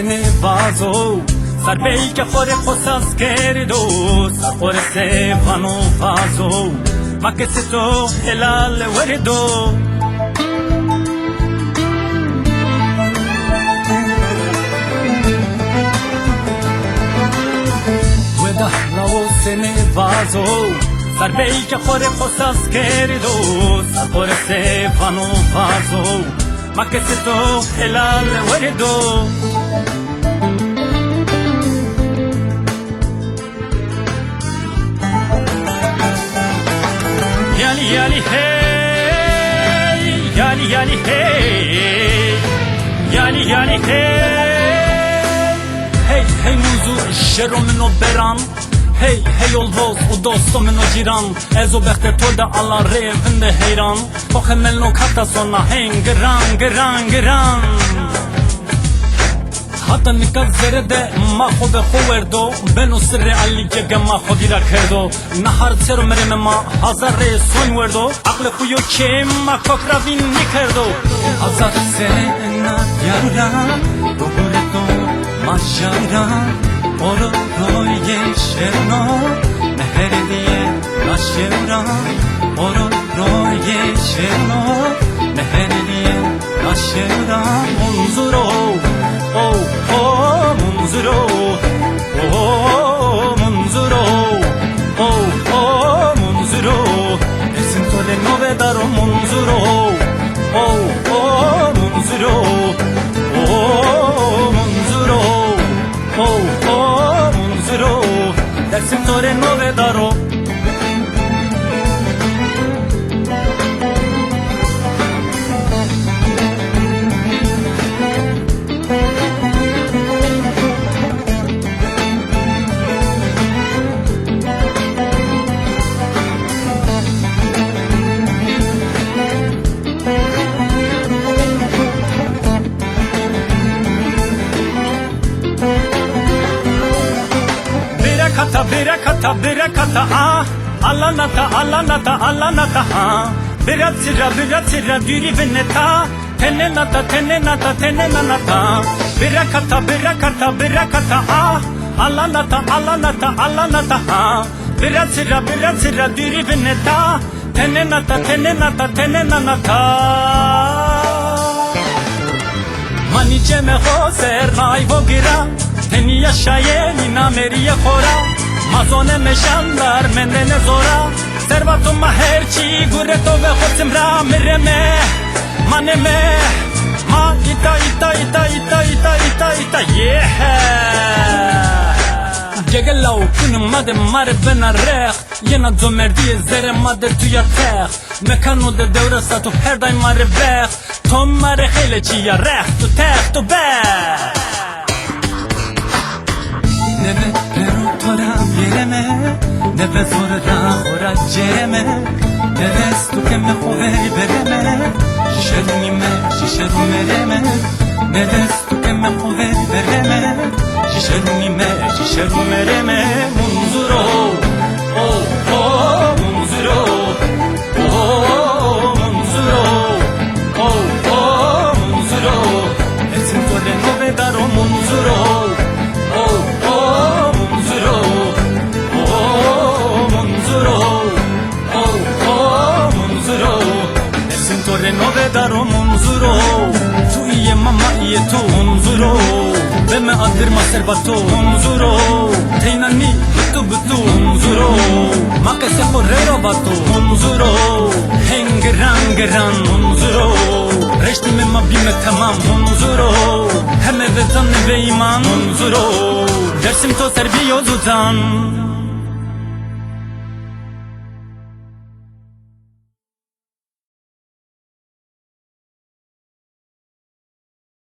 سن وازو سر بی که خوره خساس کردو سر خوره سیفانو وازو ما کسی تو هلال وردو وده راو سن وازو سر بی که خوره خساس کردو سر خوره سیفانو وازو ما کسی تو هلال وردو یالی یالی هی یالی یالی هی یالی یالی هی هی هی موضوع شروع منو برام هی هی olvoz u dostum no giran ezo bekte to da alla revende heyran och hemel no katta såna häng gran gran hatta nikad zerede ma khode khoverdo beno sirre ali jega ma khodira kherdo nahar tsero mere me ma hazar re son verdo aqle khuyo kem ma kokravin nikerdo hazar sena yara roboreto majara oro roy yeshno meher diye ashera oro roy yeshno meher diye ashera munzuro oh oh munzuro oh munzuro oh oh munzuro esin tole nove daro munzuro oh oh munzuro oh munzuro oh oh munzuro esin tole nove daro birakata ah alanata ah biratsira diri veneta tenenata birakata ah alanata ah biratsira diri veneta tenenata manice me hoser nay vogira teni yaşayeni nameriye khora mazone me shandar mendene zora servatum ma herchi gureto ve khotim ra mereme maneme ma ita yeah Gegelau kunum madem mare bena rekh Jena do merdi zere mader tu ja tekh Mekano de devre sa tu her daj mare bekh Tom mare khele qia rekh tu tekh tu bekh Neve pero tora yereme Neve sonra ora cereme Neve stu ke me khoveri bereme Shisheru mereme Neve stu ke me khoveri bereme Shisheru mereme Munzuro Oh oh munzuro Oh munzuro Oh oh munzuro Esin tole nove daro munzuro Oh oh munzuro Oh munzuro Oh oh munzuro Esin tole nove daro munzuro Tu iye mama iye tu munzuro Beme adirma serbato munzuro Teinani butu munzuro Makese korrero bato munzuro Hengeran munzuro Reşti me ma bime tamam munzuro Heme ve zanne ve iman munzuro Dersim to serbi yoldan